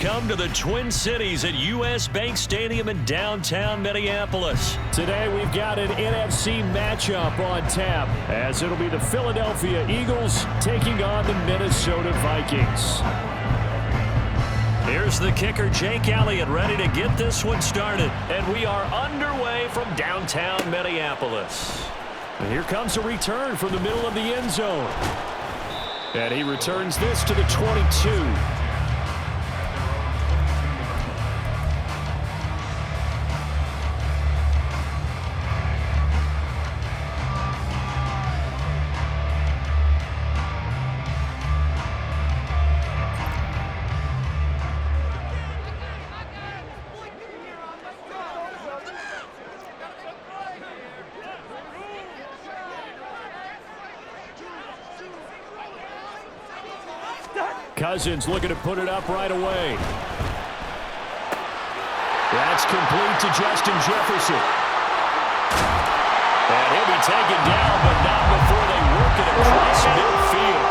come to the Twin Cities at U.S. Bank Stadium in downtown Minneapolis. Today we've got an NFC matchup on tap, as it'll be the Philadelphia Eagles taking on the Minnesota Vikings. Here's the kicker, Jake Elliott, ready to get this one started. And we are underway from downtown Minneapolis. And here comes a return from the middle of the end zone. And he returns this to the 22. Cousins looking to put it up right away. That's complete to Justin Jefferson. And he'll be taken down, but not before they work it across midfield.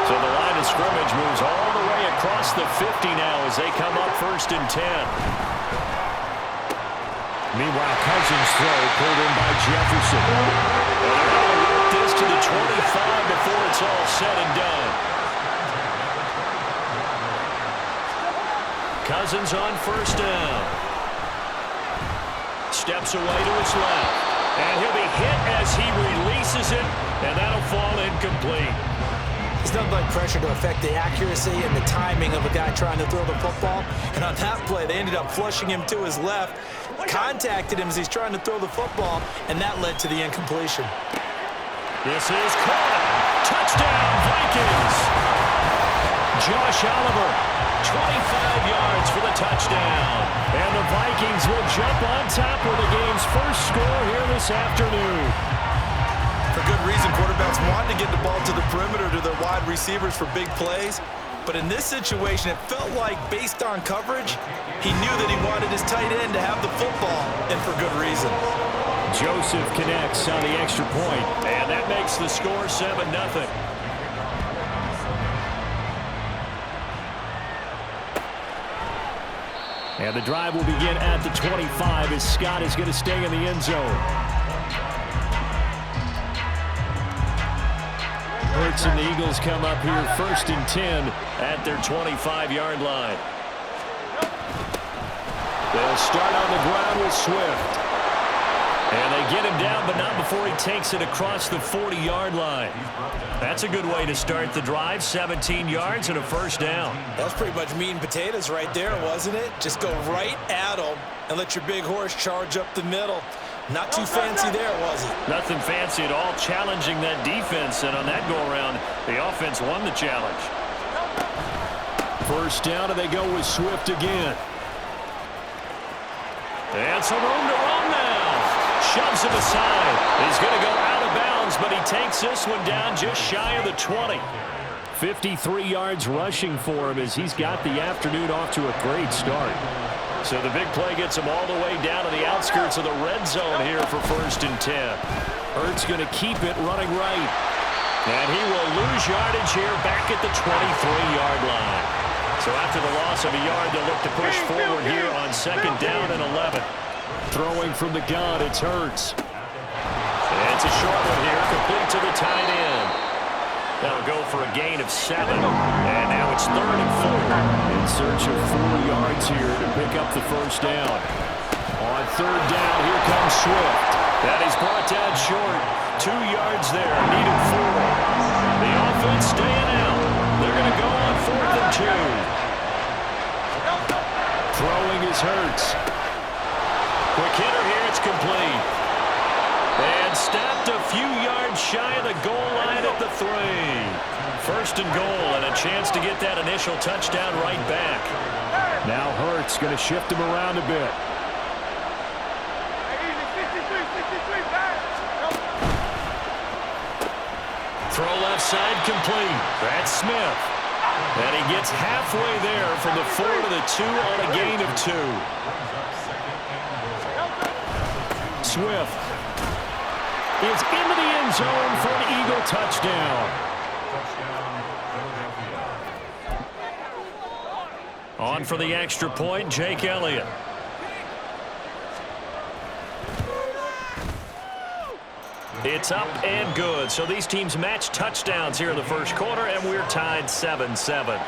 So the line of scrimmage moves all the way across the 50 now as they come up 1st and 10. Meanwhile, Cousins' throw pulled in by Jefferson. And they're going to work this to the 25 before it's all said and done. Cousins on 1st down. Steps away to his left. And he'll be hit as he releases it, and that'll fall incomplete. There's nothing like pressure to affect the accuracy and the timing of a guy trying to throw the football. And on that play, they ended up flushing him to his left, contacted him as he's trying to throw the football, and that led to the incompletion. This is caught. Touchdown, Vikings. Josh Oliver. 25 yards for the touchdown. And the Vikings will jump on top with the game's first score here this afternoon. For good reason, quarterbacks want to get the ball to the perimeter to their wide receivers for big plays. But in this situation, it felt like, based on coverage, he knew that he wanted his tight end to have the football, and for good reason. Joseph connects on the extra point, and that makes the score 7-0. And the drive will begin at the 25 as Scott is going to stay in the end zone. Hurts and the Eagles come up here 1st and 10 at their 25-yard line. They'll start on the ground with Swift. And they get him down, but not before he takes it across the 40-yard line. That's a good way to start the drive. 17 yards and a 1st down. That's pretty much meat and potatoes right there, wasn't it? Just go right at him and let your big horse charge up the middle. Not too fancy there, was it? Nothing fancy at all, challenging that defense. And on that go-around, the offense won the challenge. 1st down, and they go with Swift again. And some room to run now. Shoves him aside. He's going to go out of bounds, but he takes this one down just shy of the 20. 53 yards rushing for him as he's got the afternoon off to a great start. So the big play gets him all the way down to the outskirts of the red zone here for 1st and 10. Hurts going to keep it running right. And he will lose yardage here back at the 23-yard line. So after the loss of a yard, they'll look to push forward here on 2nd down and 11. Throwing from the gun, it's Hurts. It's a short one here, complete to the tight end. That'll go for a gain of 7. And now it's 3rd and 4. In search of 4 yards here to pick up the 1st down. On 3rd down, here comes Swift. That is brought down short. 2 yards there, needed 4. The offense staying out. They're going to go on 4th and 2. Throwing is Hurts. Quick hitter here, it's complete. And stopped a few yards shy of the goal line at the 3. 1st and goal, and a chance to get that initial touchdown right back. Now Hurts going to shift him around a bit. Throw left side complete. That's Smith. And he gets halfway there from the 4 to the 2 on a gain of 2. Swift is into the end zone for an Eagle touchdown. On for the extra point, Jake Elliott. It's up and good. So these teams match touchdowns here in the first quarter, and we're tied 7-7.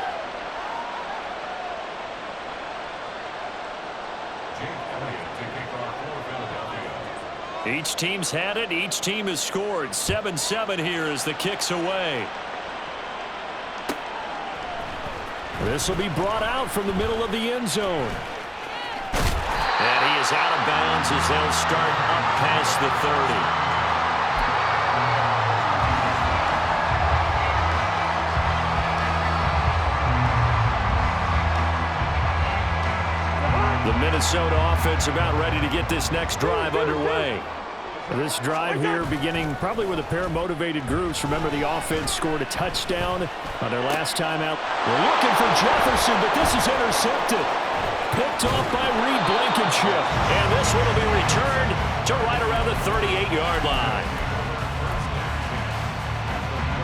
Each team's had it. Each team has scored. 7-7 here as the kick's away. This will be brought out from the middle of the end zone. And he is out of bounds as they'll start up past the 30. The Minnesota offense about ready to get this next drive underway. This drive here beginning probably with a pair of motivated groups. Remember, the offense scored a touchdown on their last time out. We're looking for Jefferson, but this is intercepted. Picked off by Reed Blankenship. And this one will be returned to right around the 38-yard line.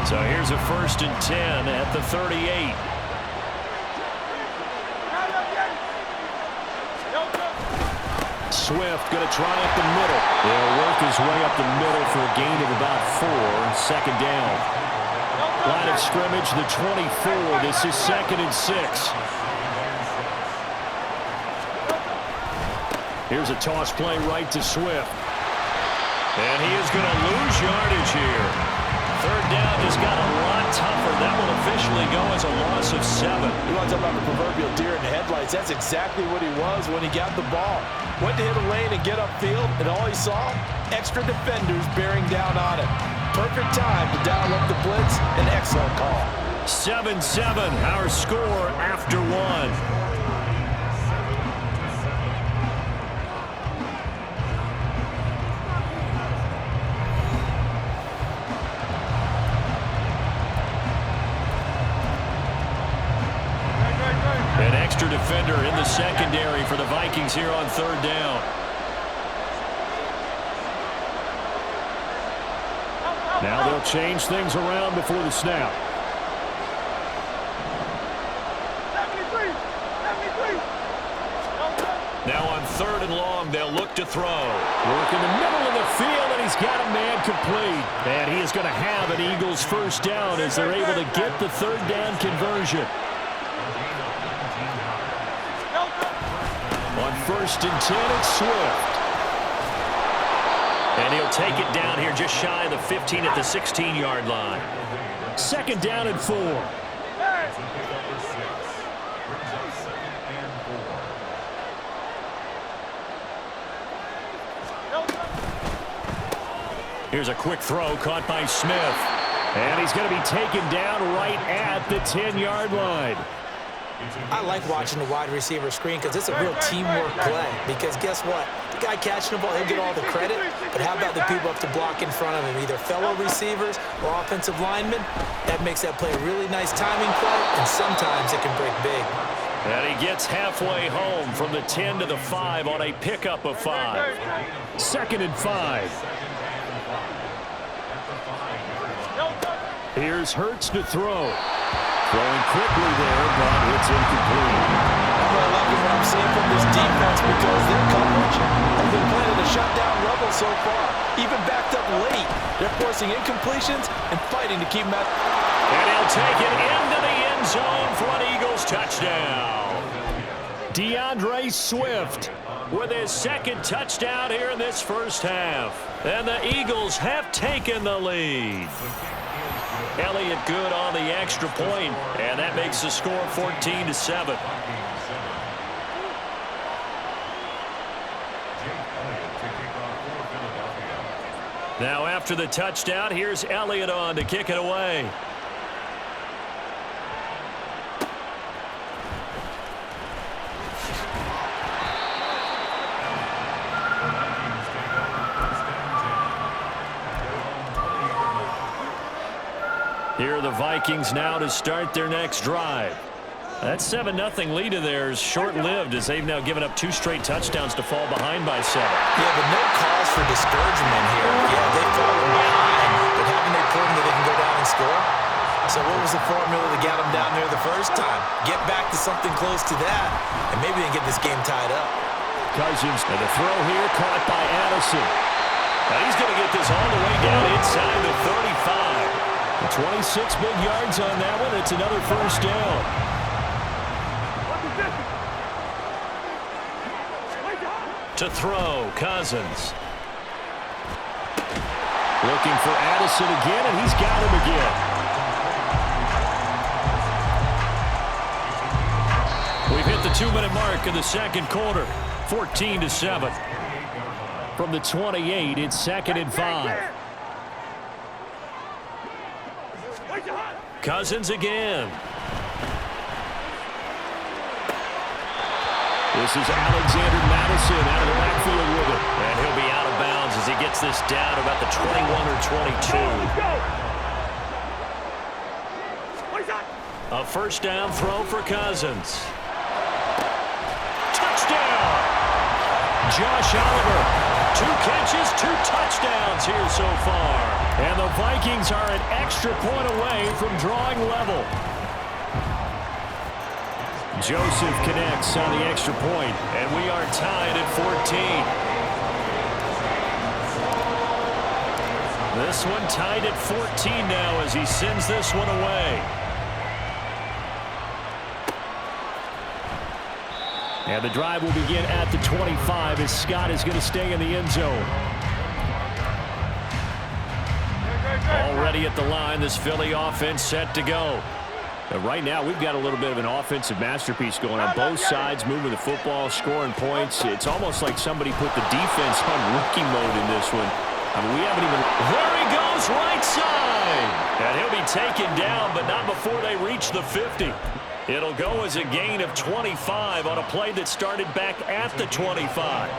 So here's a 1st and 10 at the 38. Swift going to try up the middle. He'll work his way up the middle for a gain of about 4. Second down. Line of scrimmage, the 24. This is 2nd and 6. Here's a toss play right to Swift. And he is going to lose yardage here. 3rd down just got a lot tougher. That will officially go as a loss of 7. You want to talk about the proverbial deer in the headlights. That's exactly what he was when he got the ball. Went to hit a lane and get upfield, and all he saw, extra defenders bearing down on him. Perfect time to dial up the blitz. An excellent call. 7-7, our score after 1. An extra defender in the secondary for the Vikings here on 3rd down. Now they'll change things around before the snap. Now on 3rd and long, they'll look to throw. Work in the middle of the field, and he's got a man complete. And he is going to have an Eagles 1st down as they're able to get the 3rd down conversion. On 1st and 10, it's Swift. And he'll take it down here just shy of the 15 at the 16-yard line. 2nd down and 4. Here's a quick throw caught by Smith. And he's going to be taken down right at the 10-yard line. I like watching the wide receiver screen because it's a real teamwork play. Because guess what? The guy catching the ball, he'll get all the credit. But how about the people up to block in front of him? Either fellow receivers or offensive linemen. That makes that play a really nice timing play, and sometimes it can break big. And he gets halfway home from the 10 to the 5 on a pickup of 5. 2nd and 5. Here's Hurts to throw. Throwing quickly there, but it's incomplete. I'm really liking what I'm seeing from this defense because their coverage has been playing at a shutdown level so far. Even backed up late, they're forcing incompletions and fighting to keep them out. And he'll take it into the end zone for an Eagles touchdown. DeAndre Swift with his 2nd touchdown here in this first half. And the Eagles have taken the lead. Elliott good on the extra point, and that makes the score 14-7. Now after the touchdown, here's Elliott on to kick it away. Here are the Vikings now to start their next drive. That 7-0 lead of theirs short-lived as they've now given up 2 straight touchdowns to fall behind by 7. Yeah, but no cause for discouragement here. Yeah, they've fallen behind, but haven't they proven that they can go down and score? So what was the formula that got him down there the first time? Get back to something close to that, and maybe they can get this game tied up. Cousins, and the throw here caught by Addison. Now he's going to get this all the way down inside the 35. 26 big yards on that one. It's another first down. To throw, Cousins. Looking for Addison again, and he's got him again. We've hit the 2-minute mark in the second quarter. 14-7. From the 28, it's 2nd and 5. Cousins again. This is Alexander Madison out of the backfield with it. And he'll be out of bounds as he gets this down about the 21 or 22. A first down throw for Cousins. Touchdown! Josh Oliver. 2 catches, 2 touchdowns here so far. And the Vikings are an extra point away from drawing level. Joseph connects on the extra point, and we are tied at 14. This one tied at 14 now as he sends this one away. And the drive will begin at the 25 as Scott is going to stay in the end zone. Already at the line, this Philly offense set to go. And right now, we've got a little bit of an offensive masterpiece going on both sides, moving the football, scoring points. It's almost like somebody put the defense on rookie mode in this one. I mean, we haven't even... There he goes, right side! And he'll be taken down, but not before they reach the 50. It'll go as a gain of 25 on a play that started back at the 25.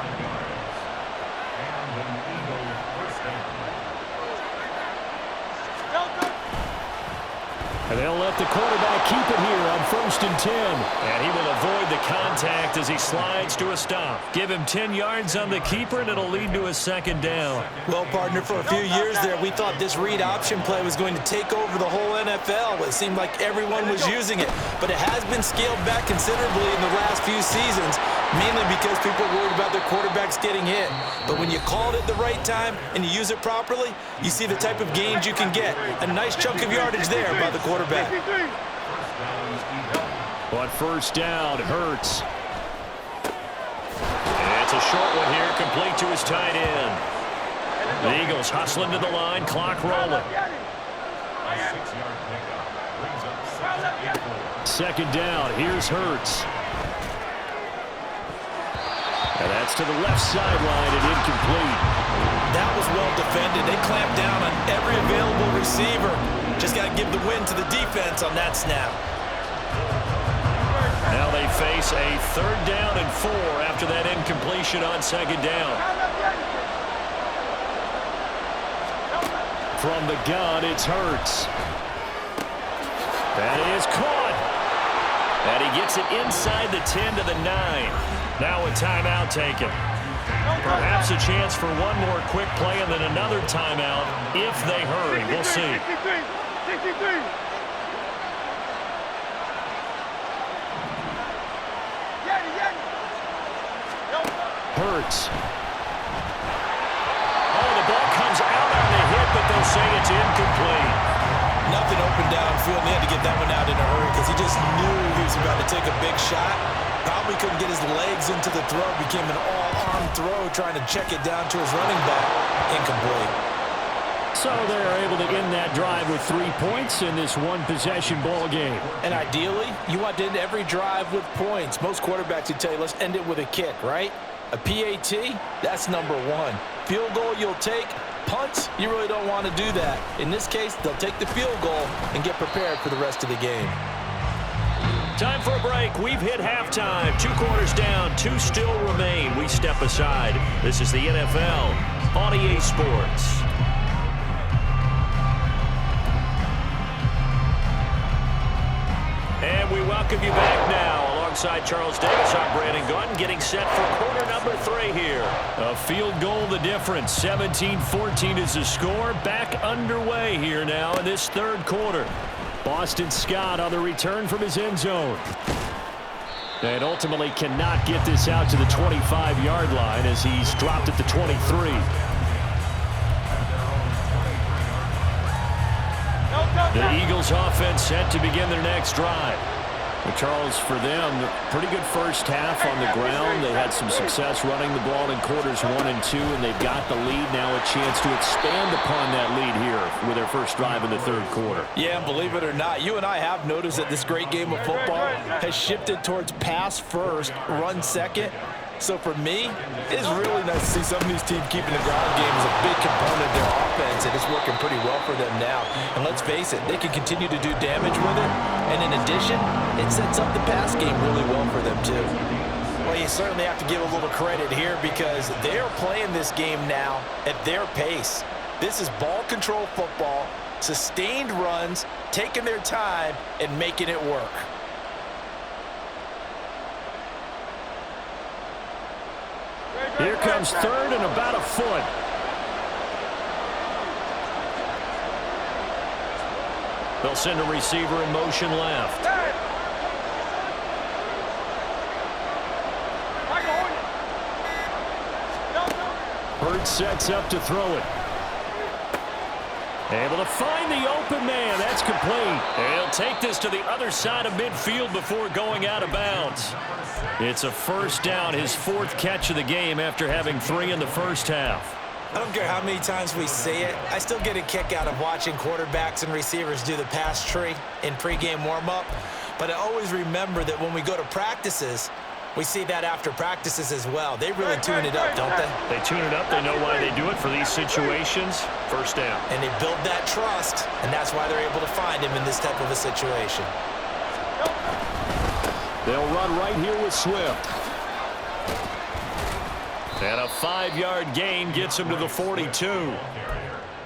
And they'll let the quarterback keep it here on 1st and 10. And he will avoid the contact as he slides to a stop. Give him 10 yards on the keeper, and it'll lead to a 2nd down. Well, partner, for a few years there, we thought this read option play was going to take over the whole NFL. It seemed like everyone was using it. But it has been scaled back considerably in the last few seasons, mainly because people are worried about their quarterbacks getting hit. But when you call it at the right time and you use it properly, you see the type of gains you can get. A nice chunk of yardage there by the quarterback. On 1st down, Hurts. And it's a short one here, complete to his tight end. The Eagles hustling to the line, clock rolling. 2nd down, here's Hurts. And that's to the left sideline and incomplete. That was well defended. They clamped down on every available receiver. Just got to give the win to the defense on that snap. Now they face a 3rd down and 4 after that incompletion on 2nd down. From the gun, it's Hurts. That is caught. And he gets it inside the 10 to the 9. Now a timeout taken. Perhaps a chance for one more quick play and then another timeout if they hurry. We'll see. Hurts. Oh, the ball comes out on the hit, but they'll say it's incomplete. Nothing open downfield. They had to get that one out in a hurry because he just knew he was about to take a big shot. Probably couldn't get his legs into the throw. Became an all-arm throw trying to check it down to his running back. Incomplete. So they're able to end that drive with 3 points in this one-possession ball game. And ideally, you want to end every drive with points. Most quarterbacks would tell you, let's end it with a kick, right? A PAT, that's number 1. Field goal you'll take. Punts, you really don't want to do that. In this case, they'll take the field goal and get prepared for the rest of the game. Time for a break. We've hit halftime. 2 quarters down, 2 still remain. We step aside. This is the NFL on EA Sports. And we welcome you back now. Alongside Charles Davis, I'm Brandon Gunn, getting set for quarter number 3 here. A field goal the difference. 17-14 is the score. Back underway here now in this 3rd quarter. Boston Scott on the return from his end zone. And ultimately cannot get this out to the 25-yard line as he's dropped at the 23. The Eagles offense set to begin their next drive. Well, Charles, for them, pretty good first half on the ground. They had some success running the ball in quarters 1 and 2, and they've got the lead now, a chance to expand upon that lead here with their first drive in the third quarter. Yeah, and believe it or not, you and I have noticed that this great game of football has shifted towards pass first, run second. So for me, it's really nice to see some of these teams keeping the ground game as a big component of their offense, and it's working pretty well for them now. And let's face it, they can continue to do damage with it. And in addition, it sets up the pass game really well for them too. Well, you certainly have to give a little credit here because they're playing this game now at their pace. This is ball control football, sustained runs, taking their time, and making it work. Here comes third and about a foot. They'll send a receiver in motion left. Hurts sets up to throw it. Able to find the open man. That's complete. He'll take this to the other side of midfield before going out of bounds. It's a first down, his fourth catch of the game after having 3 in the first half. I don't care how many times we say it, I still get a kick out of watching quarterbacks and receivers do the pass tree in pregame warm-up. But I always remember that when we go to practices, we see that after practices as well. They really tune it up, don't they? They tune it up. They know why they do it for these situations. First down. And they build that trust, and that's why they're able to find him in this type of a situation. They'll run right here with Swift. And a 5-yard gain gets him to the 42.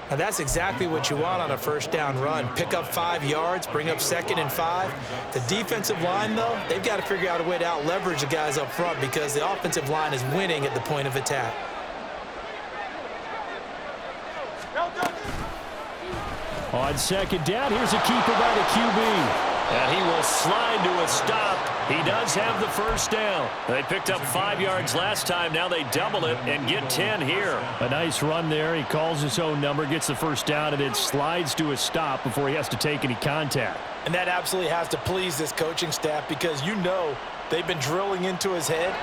And that's exactly what you want on a first down run. Pick up 5 yards, bring up 2nd and 5. The defensive line, though, they've got to figure out a way to out-leverage the guys up front because the offensive line is winning at the point of attack. On second down, here's a keeper by the QB. And he will slide to a stop. He does have the first down. They picked up 5 yards last time. Now they double it and get 10 here. A nice run there. He calls his own number, gets the first down, and then slides to a stop before he has to take any contact. And that absolutely has to please this coaching staff because you know they've been drilling into his head.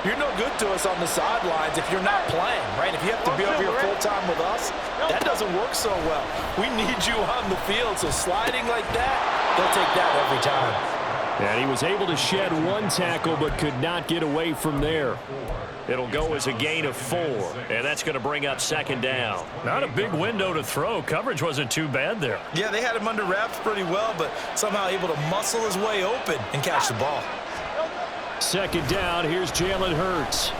You're no good to us on the sidelines if you're not playing, right? If you have to be over here full-time with us, that doesn't work so well. We need you on the field, so sliding like that, they'll take that every time. And he was able to shed 1 tackle but could not get away from there. It'll go as a gain of 4, and that's going to bring up second down. Not a big window to throw. Coverage wasn't too bad there. Yeah, they had him under wraps pretty well, but somehow able to muscle his way open and catch the ball. Second down, here's Jalen Hurts.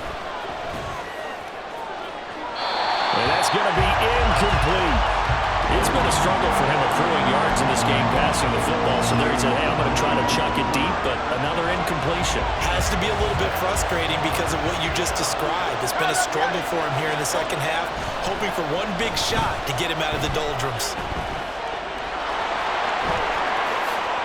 And that's going to be incomplete. It's been a struggle for him accruing yards in this game passing the football. So there he said, hey, I'm going to try to chuck it deep, but another incompletion. Has to be a little bit frustrating because of what you just described. It's been a struggle for him here in the second half, hoping for one big shot to get him out of the doldrums.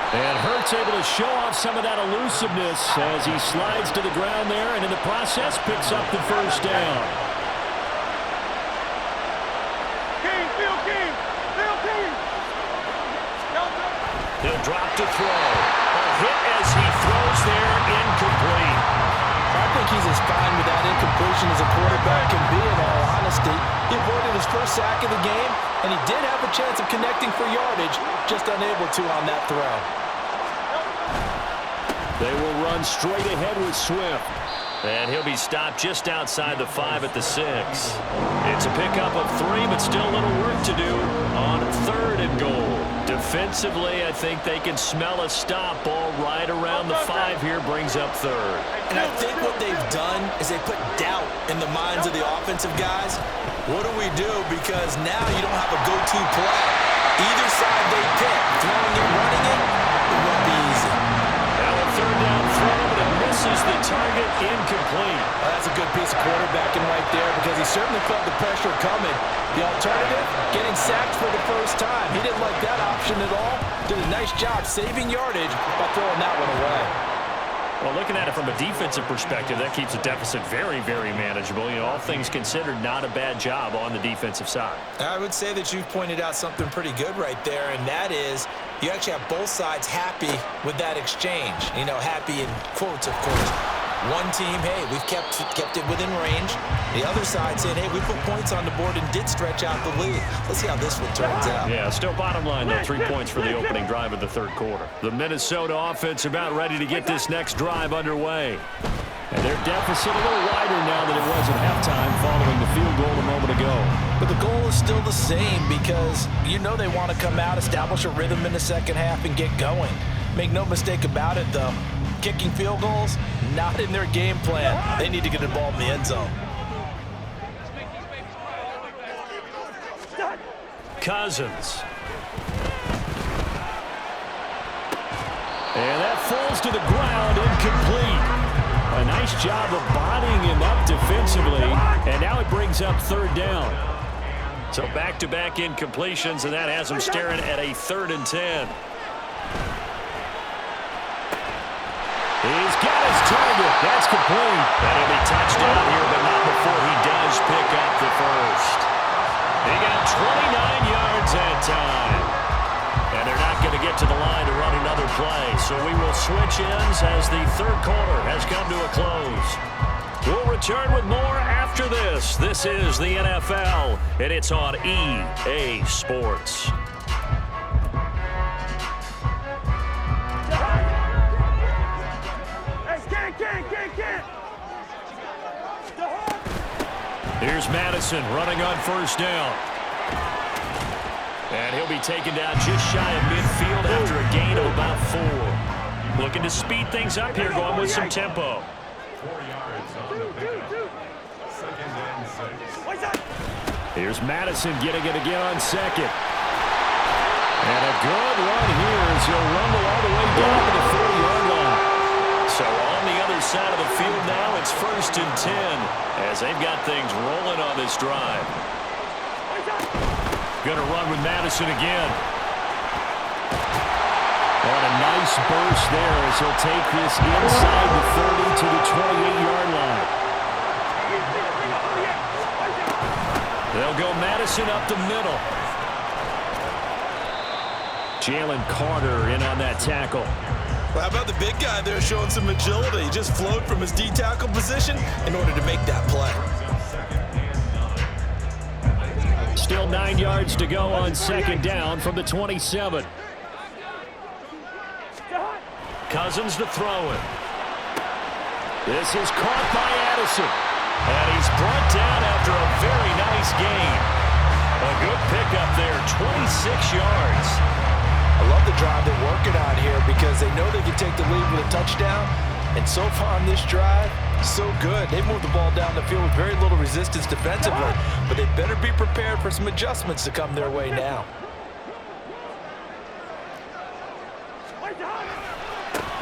And Hurts able to show off some of that elusiveness as he slides to the ground there and in the process picks up the first down. He'll drop to throw. A hit as he throws there, incomplete. I think he's as fine with that incompletion as a quarterback can be, in all honesty. He avoided his first sack of the game, and he did have a chance of connecting for yardage, just unable to on that throw. They will run straight ahead with Swift. And he'll be stopped just outside the 5 at the 6. It's a pickup of 3, but still a little work to do on 3rd and goal. Defensively, I think they can smell a stop. Ball right around the 5 here brings up 3rd. And I think what they've done is they put doubt in the minds of the offensive guys. What do we do? Because now you don't have a go-to play. Either side they pick, throwing it, running it, it won't be easy. Now a 3rd down throw, but it misses misses the target, incomplete. That's a good piece of quarterbacking right there because he certainly felt the pressure coming. The alternative, getting sacked for the first time. He didn't like that option at all. Did a nice job saving yardage by throwing that one away. Well, looking at it from a defensive perspective, that keeps the deficit very, very manageable. You know, all things considered, not a bad job on the defensive side. I would say that you've pointed out something pretty good right there, and that is you actually have both sides happy with that exchange. You know, happy in quotes, of course. One team, hey, we've kept it within range. The other side saying, hey, we put points on the board and did stretch out the lead. Let's see how this one turns out. Yeah, still bottom line, though, 3 points for the opening drive of the third quarter. The Minnesota offense about ready to get this next drive underway. And their deficit a little wider now than it was at halftime following the field goal a moment ago. But the goal is still the same because you know they want to come out, establish a rhythm in the second half, and get going. Make no mistake about it, though. Kicking field goals, not in their game plan. They need to get the ball in the end zone. Cousins. And that falls to the ground, incomplete. A nice job of bodying him up defensively, and now it brings up third down. So back-to-back incompletions, and that has him staring at a 3rd and 10. He's got his target. That's complete. That'll be touchdown here, but not before he does pick up the first. He got 29 yards that time. And they're not going to get to the line to run another play. So we will switch ends as the third quarter has come to a close. We'll return with more after this. This is the NFL, and it's on EA Sports. Here's Madison running on first down. And he'll be taken down just shy of midfield after a gain of about 4. Looking to speed things up here, going with some tempo. Here's Madison getting it again on second. And a good run here as he'll rumble all the way down to the 40-yard line. So on the other side of the field now, it's 1st and 10 as they've got things rolling on this drive. Going to run with Madison again. And a nice burst there as he'll take this inside the 30 to the 28-yard line. They'll go Madison up the middle. Jalen Carter in on that tackle. Well, how about the big guy there showing some agility? He just flowed from his D-tackle position in order to make that play. Still 9 yards to go on second down from the 27. Cousins to throw it. This is caught by Addison. And he's brought down after a very nice gain. A good pickup there, 26 yards. I love the drive they're working on here because they know they can take the lead with a touchdown. And so far on this drive, so good. They moved the ball down the field with very little resistance defensively, but they better be prepared for some adjustments to come their way now.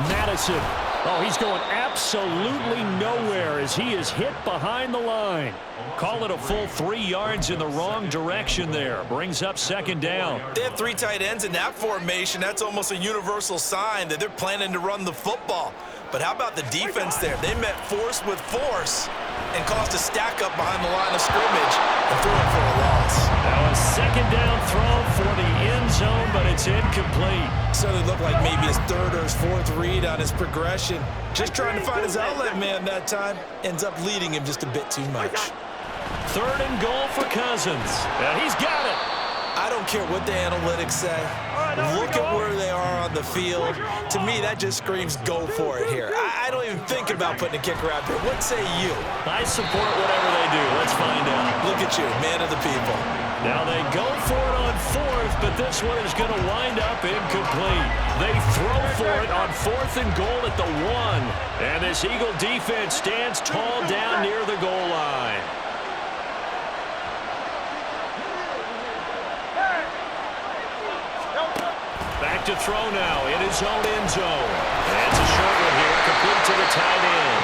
Madison. Oh, he's going absolutely nowhere as he is hit behind the line. Call it a full 3 yards in the wrong direction there. Brings up second down. They have 3 tight ends in that formation. That's almost a universal sign that they're planning to run the football. But how about the defense there? They met force with force and caused a stack up behind the line of scrimmage and threw it for a loss. Now a second down throw for the end zone, but it's incomplete. Certainly looked like maybe his 3rd or his 4th read on his progression. Just trying to find his outlet man that time. Ends up leading him just a bit too much. 3rd and goal for Cousins. And he's got it. I don't care what the analytics say. Look at where they are on the field. To me, that just screams go for it here. I don't even think about putting a kicker out there. What say you? I support whatever they do. Let's find out. Look at you, man of the people. Now they go for it on 4th, but this one is going to wind up incomplete. They throw for it on 4th and goal at the 1. And this Eagle defense stands tall down near the goal line. Back to throw now in his own end zone. And it's a short one here, complete to the tight end.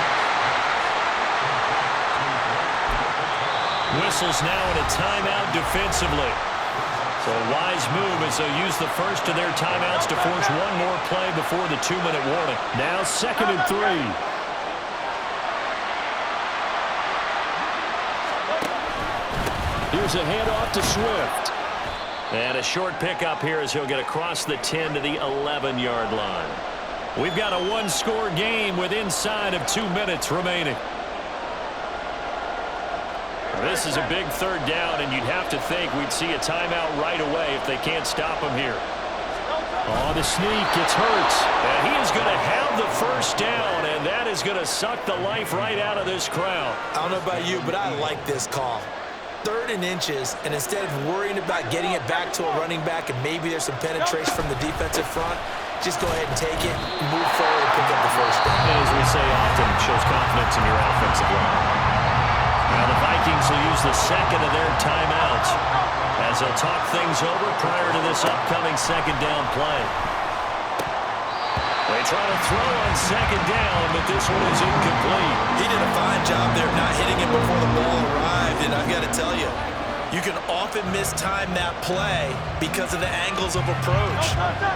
Whistles now in a timeout defensively. So a wise move as they'll use the first of their timeouts to force one more play before the 2-minute warning. Now 2nd and 3. Here's a handoff to Swift. And a short pickup here as he'll get across the 10 to the 11-yard line. We've got a one-score game with inside of 2 minutes remaining. This is a big 3rd down, and you'd have to think we'd see a timeout right away if they can't stop him here. Oh, the sneak, it's Hurts. And he is going to have the first down, and that is going to suck the life right out of this crowd. I don't know about you, but I like this call. 3rd and inches, and instead of worrying about getting it back to a running back and maybe there's some penetration from the defensive front, just go ahead and take it, move forward, and pick up the first down. As we say often, it shows confidence in your offensive line. Now the Vikings will use the 2nd of their timeouts as they'll talk things over prior to this upcoming 2nd down play. They try to throw on 2nd down, but this one is incomplete. He did a fine job there not hitting it before the ball arrived, and I've got to tell you, you can often mistime that play because of the angles of approach.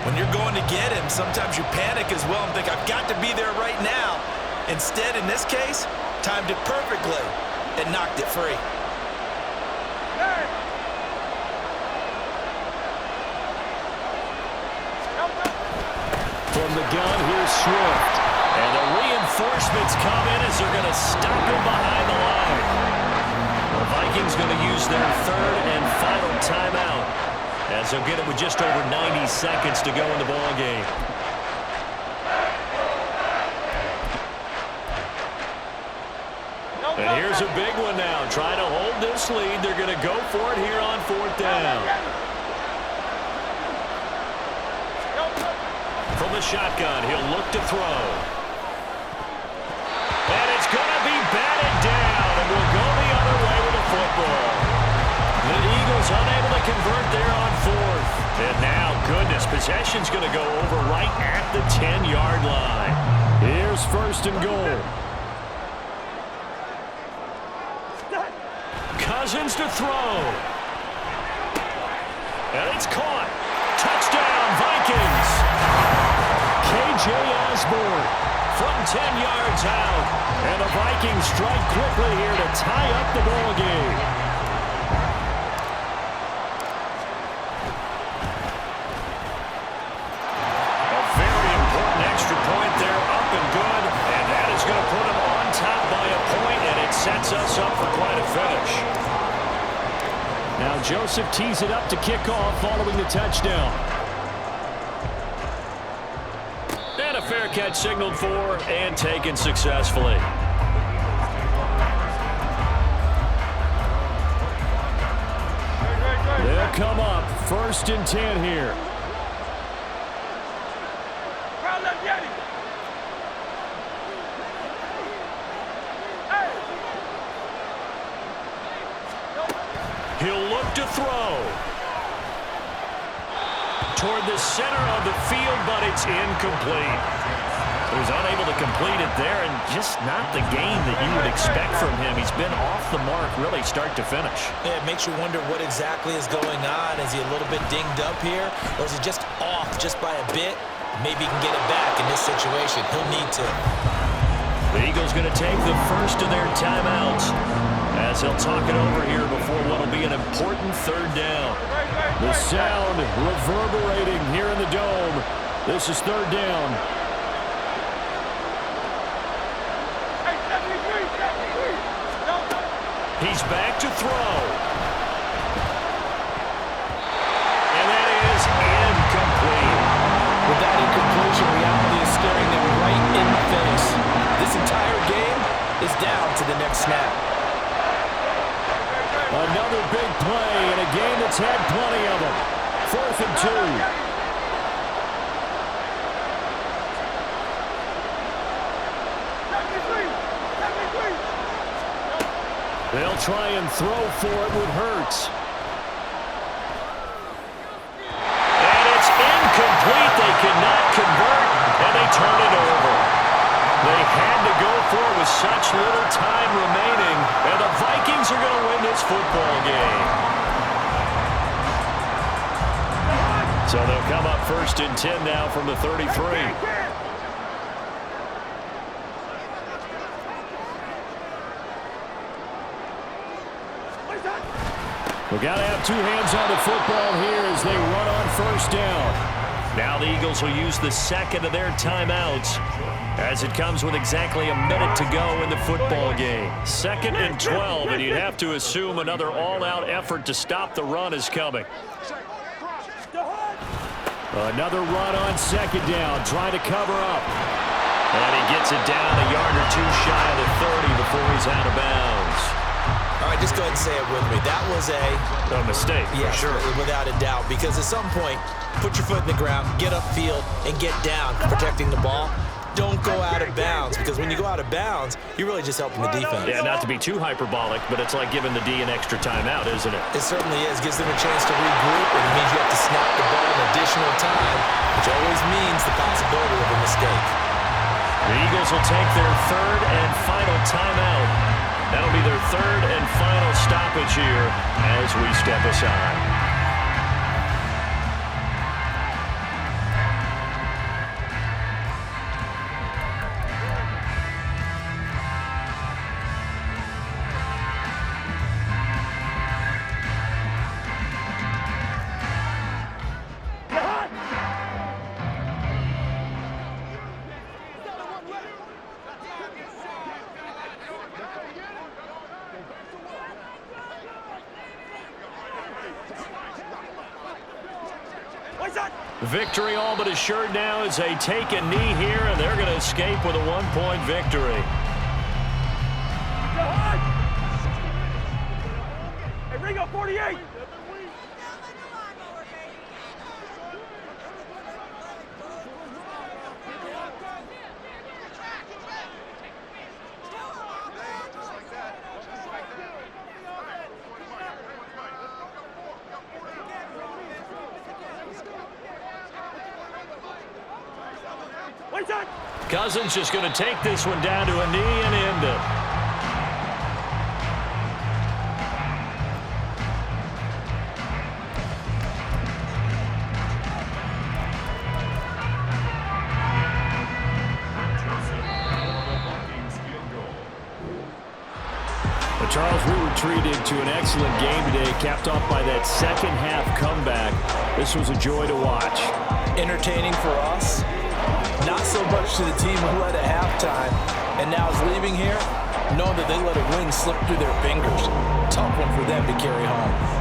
When you're going to get him, sometimes you panic as well and think, I've got to be there right now. Instead, in this case, timed it perfectly and knocked it free. From the gun, here's Swift. And the reinforcements come in as they're going to stop him behind the line. The Vikings going to use their 3rd and final timeout as they'll get it with just over 90 seconds to go in the ballgame. And here's a big one now. Trying to hold this lead. They're going to go for it here on 4th down. From the shotgun, he'll look to throw. And it's going to be batted down, and we'll go the other way with the football. The Eagles unable to convert there on 4th. And now, goodness, possession's going to go over right at the 10-yard line. Here's 1st and goal. Cousins to throw. And it's caught. Touchdown, Vikings. K.J. Osborne from 10 yards out. And the Vikings strike quickly here to tie up the ball game. A very important extra point there, up and good. And that is going to put them on top by a point, and it sets us up for quite a finish. Now Joseph tees it up to kick off following the touchdown. And a fair catch signaled for and taken successfully. They'll come up 1st and 10 here. He'll look to throw. Toward the center of the field, but it's incomplete. He was unable to complete it there, and just not the game that you would expect from him. He's been off the mark really start to finish. Yeah, it makes you wonder what exactly is going on. Is he a little bit dinged up here, or is he just off just by a bit? Maybe he can get it back in this situation. He'll need to. The Eagles going to take the first of their timeouts as they'll talk it over here before what will be an important 3rd down. The sound reverberating here in the dome. This is 3rd down. He's back to throw. And that is incomplete. With that incompletion, reality is staring them right in the face. This entire game is down to the next snap. Another big play in a game that's had plenty of them. 4th and 2. They'll try and throw for it with Hurts. And it's incomplete. little time remaining, and the Vikings are going to win this football game. So they'll come up 1st and 10 now from the 33. We've got to have two hands on the football here as they run on 1st down. Now the Eagles will use the second of their timeouts as it comes with exactly a minute to go in the football game. 2nd and 12, and you'd have to assume another all-out effort to stop the run is coming. Another run on 2nd down, trying to cover up. And he gets it down a yard or two shy of the 30 before he's out of bounds. All right, just go ahead and say it with me. That was a mistake, yeah, for sure. Without a doubt, because at some point, put your foot in the ground, get upfield, and get down protecting the ball. Don't go out of bounds, because when you go out of bounds, you're really just helping the defense. Yeah, not to be too hyperbolic, but it's like giving the D an extra timeout, isn't it? It certainly is. Gives them a chance to regroup, and it means you have to snap the ball an additional time, which always means the possibility of a mistake. The Eagles will take their 3rd and final timeout. That'll be their 3rd and final stoppage here as we step aside. Victory all but assured now as they take a knee here, and they're going to escape with a 1-point victory. Hey, Ringo, 48! Cousins just going to take this one down to a knee and end it. But Charles, we were treated to an excellent game today, capped off by that second-half comeback. This was a joy to watch. Entertaining for us. Not so much to the team who led at halftime and now is leaving here, knowing that they let a win slip through their fingers. Tough one for them to carry home.